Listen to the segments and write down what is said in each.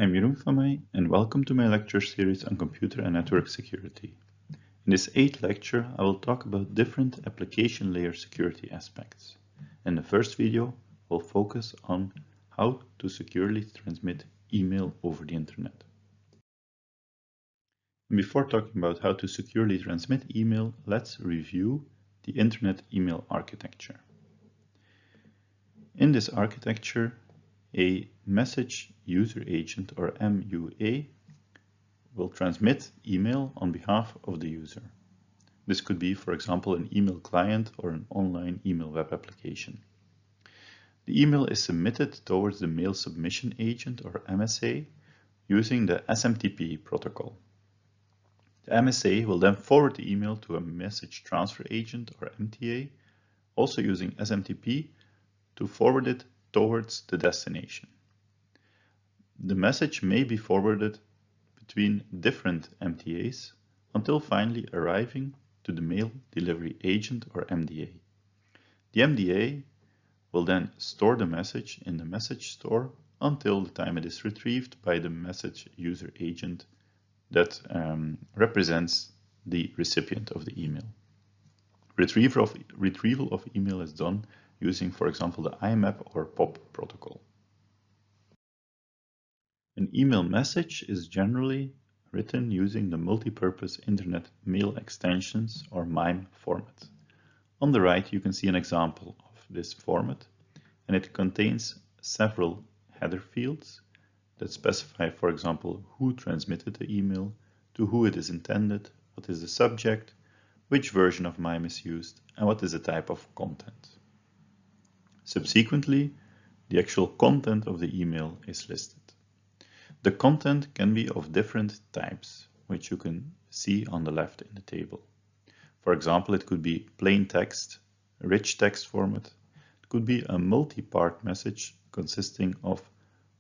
I'm Jeroen van Meij, and welcome to my lecture series on computer and network security. In this 8th lecture, I will talk about different application layer security aspects. In the first video, we'll focus on how to securely transmit email over the internet. And before talking about how to securely transmit email, let's review the internet email architecture. In this architecture, a message user agent, or MUA, will transmit email on behalf of the user. This could be, for example, an email client or an online email web application. The email is submitted towards the mail submission agent, or MSA, using the SMTP protocol. The MSA will then forward the email to a message transfer agent, or MTA, also using SMTP, to forward it towards the destination. The message may be forwarded between different MTAs until finally arriving to the mail delivery agent, or MDA. The MDA will then store the message in the message store until the time it is retrieved by the message user agent that represents the recipient of the email. Retrieval of email is done using, for example, the IMAP or POP protocol. An email message is generally written using the multipurpose internet mail extensions, or MIME format. On the right, you can see an example of this format, and it contains several header fields that specify, for example, who transmitted the email, to who it is intended, what is the subject, which version of MIME is used, and what is the type of content. Subsequently, the actual content of the email is listed. The content can be of different types, which you can see on the left in the table. For example, it could be plain text, rich text format. It could be a multi-part message consisting of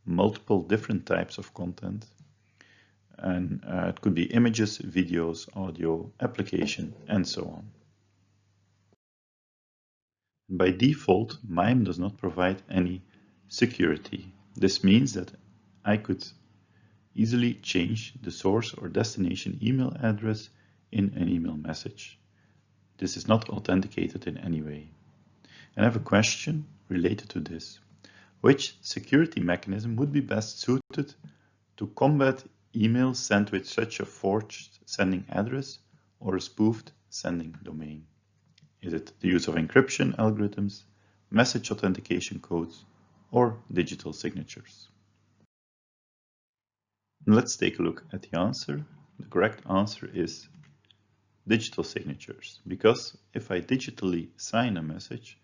multiple different types of content. And it could be images, videos, audio, application, and so on. By default, MIME does not provide any security. This means that I could easily change the source or destination email address in an email message. This is not authenticated in any way. And I have a question related to this. Which security mechanism would be best suited to combat emails sent with such a forged sending address or a spoofed sending domain? Is it the use of encryption algorithms, message authentication codes, or digital signatures? And let's take a look at the answer. The correct answer is digital signatures, because if I digitally sign a message,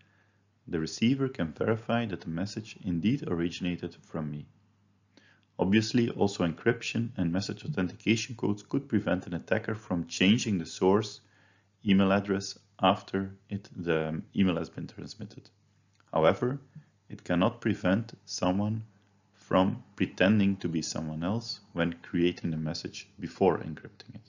the receiver can verify that the message indeed originated from me. Obviously, also encryption and message authentication codes could prevent an attacker from changing the source email address after the email has been transmitted. However, it cannot prevent someone from pretending to be someone else when creating the message before encrypting it.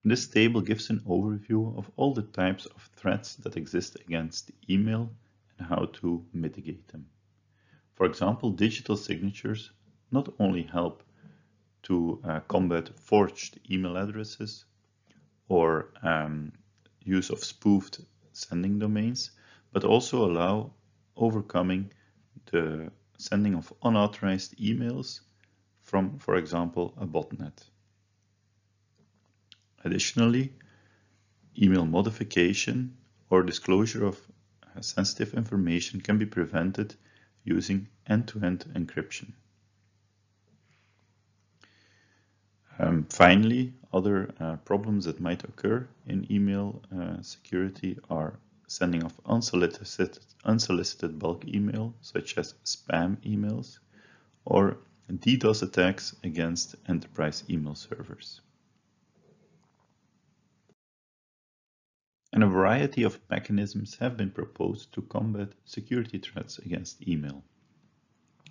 This table gives an overview of all the types of threats that exist against email and how to mitigate them. For example, digital signatures not only help to combat forged email addresses or use of spoofed sending domains, but also allow overcoming the sending of unauthorized emails from, for example, a botnet. Additionally, email modification or disclosure of sensitive information can be prevented using end-to-end encryption. Finally, other problems that might occur in email security are sending of unsolicited bulk email, such as spam emails, or DDoS attacks against enterprise email servers. And a variety of mechanisms have been proposed to combat security threats against email.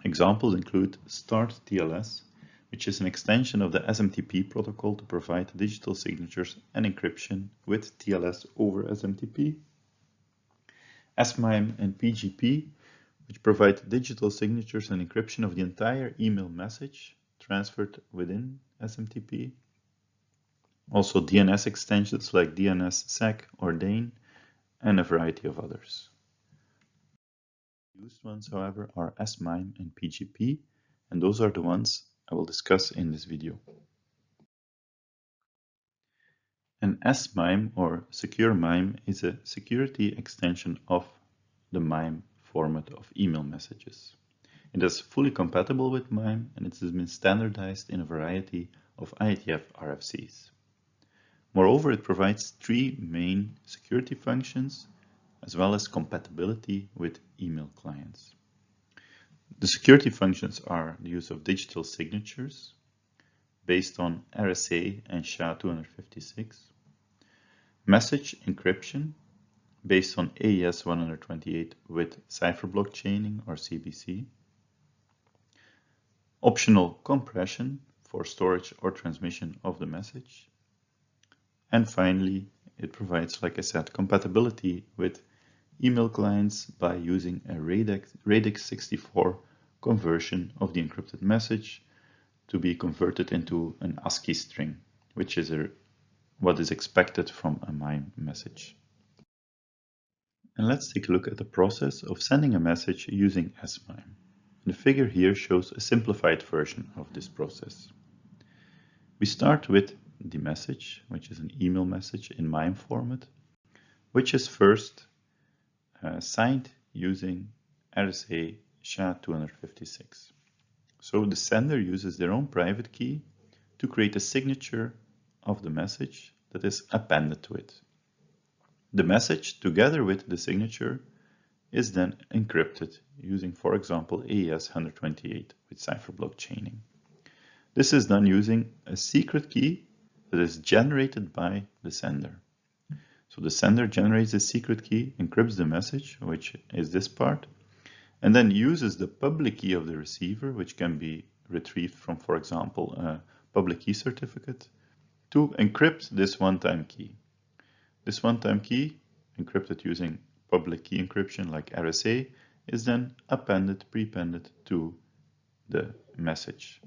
Examples include Start TLS, which is an extension of the SMTP protocol to provide digital signatures and encryption with TLS over SMTP. SMIME and PGP, which provide digital signatures and encryption of the entire email message transferred within SMTP. Also DNS extensions like DNSSEC or DANE, and a variety of others. Used ones, however, are SMIME and PGP, and those are the ones I will discuss in this video. An SMIME or Secure MIME is a security extension of the MIME format of email messages. It is fully compatible with MIME and it has been standardized in a variety of IETF RFCs. Moreover, it provides three main security functions as well as compatibility with email clients. The security functions are the use of digital signatures based on RSA and SHA-256, message encryption based on AES-128 with cipher block chaining or CBC, optional compression for storage or transmission of the message, and finally it provides, like I said, compatibility with email clients by using a radix 64 conversion of the encrypted message to be converted into an ASCII string, which is what is expected from a MIME message. And let's take a look at the process of sending a message using SMIME. The figure here shows a simplified version of this process. We start with the message, which is an email message in MIME format, which is first signed using RSA SHA-256. So the sender uses their own private key to create a signature of the message that is appended to it. The message, together with the signature, is then encrypted using, for example, AES-128 with cipher block chaining. This is done using a secret key that is generated by the sender. So the sender generates a secret key, encrypts the message, which is this part, and then uses the public key of the receiver, which can be retrieved from, for example, a public key certificate, to encrypt this one-time key. This one-time key, encrypted using public key encryption like RSA, is then prepended to the message.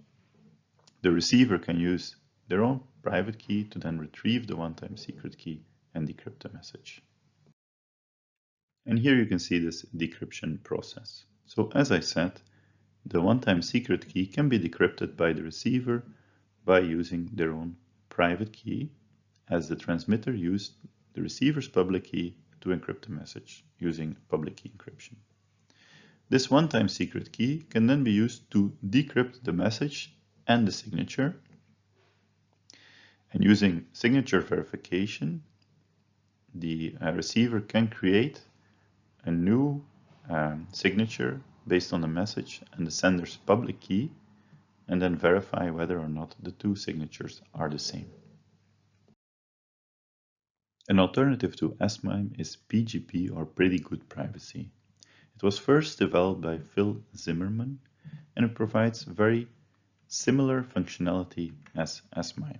The receiver can use their own private key to then retrieve the one-time secret key and decrypt the message. And here you can see this decryption process. So as I said, the one-time secret key can be decrypted by the receiver by using their own private key, as the transmitter used the receiver's public key to encrypt the message using public key encryption. This one-time secret key can then be used to decrypt the message and the signature. And using signature verification, the receiver can create a new signature based on the message and the sender's public key, and then verify whether or not the two signatures are the same. An alternative to SMIME is PGP, or Pretty Good Privacy. It was first developed by Phil Zimmerman, and it provides very similar functionality as SMIME.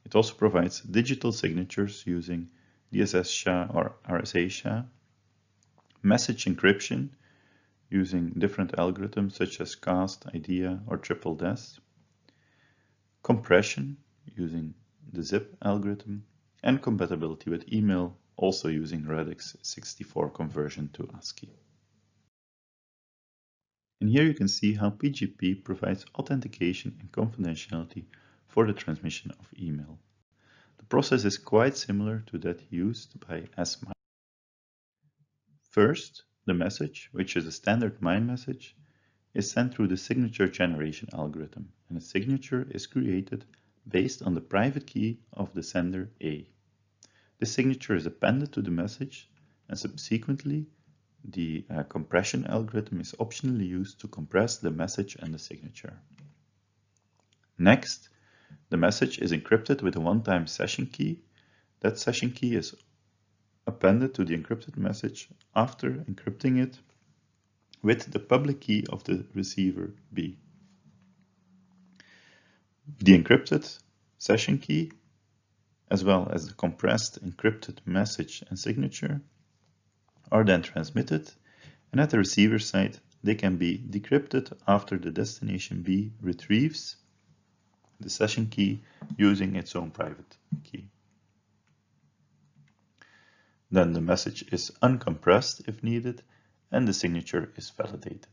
It also provides digital signatures using DSS-SHA or RSA-SHA, message encryption using different algorithms such as CAST, IDEA, or TripleDES, compression using the zip algorithm, and compatibility with email, also using radix 64 conversion to ASCII. And here you can see how PGP provides authentication and confidentiality for the transmission of email. The process is quite similar to that used by SMIME. First, the message, which is a standard MIME message, is sent through the signature generation algorithm, and a signature is created based on the private key of the sender A. This signature is appended to the message, and subsequently the compression algorithm is optionally used to compress the message and the signature. Next, the message is encrypted with a one-time session key. That session key is appended to the encrypted message after encrypting it with the public key of the receiver B. The encrypted session key, as well as the compressed encrypted message and signature, are then transmitted, and at the receiver side they can be decrypted after the destination B retrieves the session key using its own private key. Then the message is uncompressed if needed, and the signature is validated.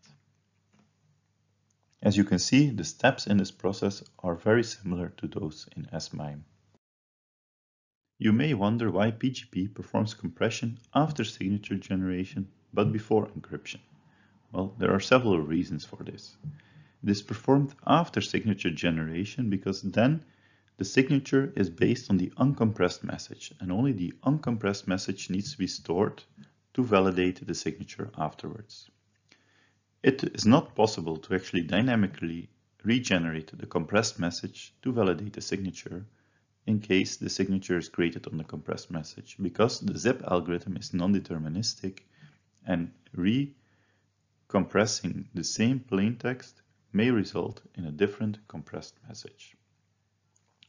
As you can see, the steps in this process are very similar to those in S/MIME. You may wonder why PGP performs compression after signature generation but before encryption. Well, there are several reasons for this. It is performed after signature generation because then the signature is based on the uncompressed message, and only the uncompressed message needs to be stored to validate the signature afterwards. It is not possible to actually dynamically regenerate the compressed message to validate the signature in case the signature is created on the compressed message, because the zip algorithm is non-deterministic and recompressing the same plain text may result in a different compressed message.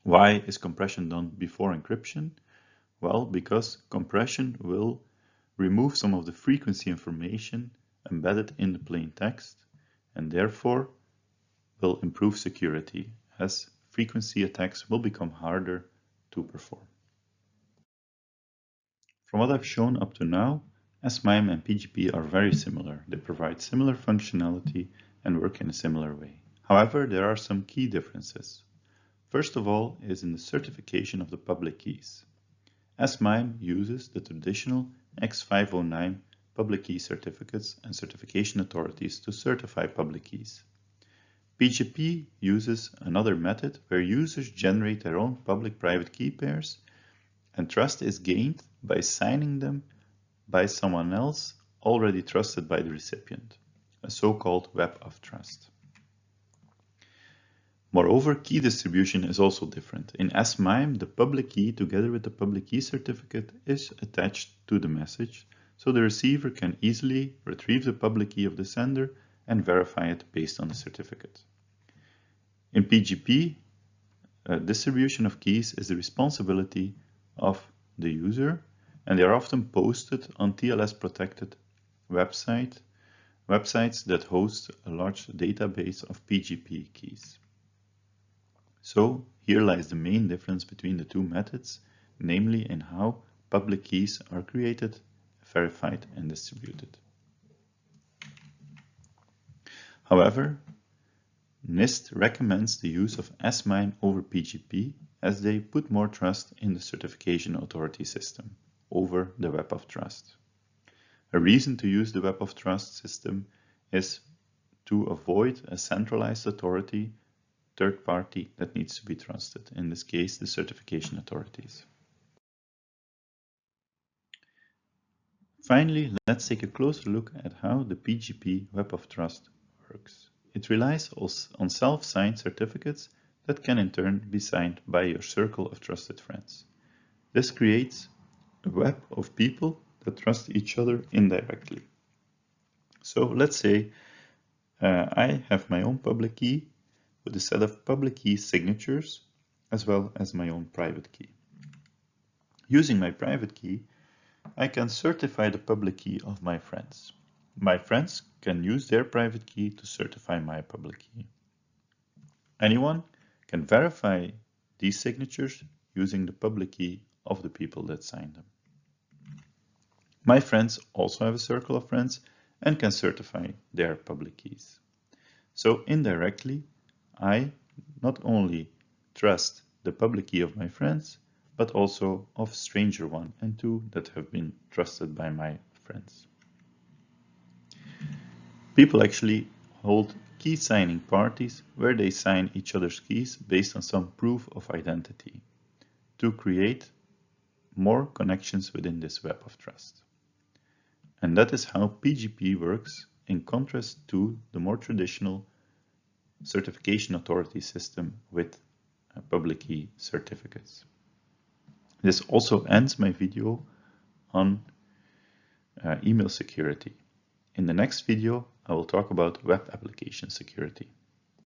Why is compression done before encryption? Well, because compression will remove some of the frequency information embedded in the plain text and therefore will improve security, as frequency attacks will become harder to perform. From what I've shown up to now, S/MIME and PGP are very similar. They provide similar functionality and work in a similar way. However, there are some key differences. First of all is in the certification of the public keys. S/MIME uses the traditional X509 public key certificates and certification authorities to certify public keys. PGP uses another method where users generate their own public-private key pairs, and trust is gained by signing them by someone else already trusted by the recipient, a so-called web of trust. Moreover, key distribution is also different. In S/MIME, the public key together with the public key certificate is attached to the message, so the receiver can easily retrieve the public key of the sender and verify it based on the certificate. In PGP, distribution of keys is the responsibility of the user, and they are often posted on TLS-protected websites that host a large database of PGP keys. So here lies the main difference between the two methods, namely in how public keys are created, verified, and distributed. However, NIST recommends the use of S/MIME over PGP as they put more trust in the certification authority system over the web of trust. A reason to use the web of trust system is to avoid a centralized authority, third party that needs to be trusted, in this case the certification authorities. Finally, let's take a closer look at how the PGP web of trust works. It relies on self-signed certificates that can in turn be signed by your circle of trusted friends. This creates a web of people that trust each other indirectly. So let's say I have my own public key with a set of public key signatures as well as my own private key. Using my private key, I can certify the public key of my friends. My friends can use their private key to certify my public key. Anyone can verify these signatures using the public key of the people that signed them. My friends also have a circle of friends and can certify their public keys. So indirectly, I not only trust the public key of my friends, but also of stranger 1 and 2 that have been trusted by my friends. People actually hold key signing parties where they sign each other's keys based on some proof of identity to create more connections within this web of trust. And that is how PGP works in contrast to the more traditional certification authority system with public key certificates. This also ends my video on email security. In the next video, I will talk about web application security.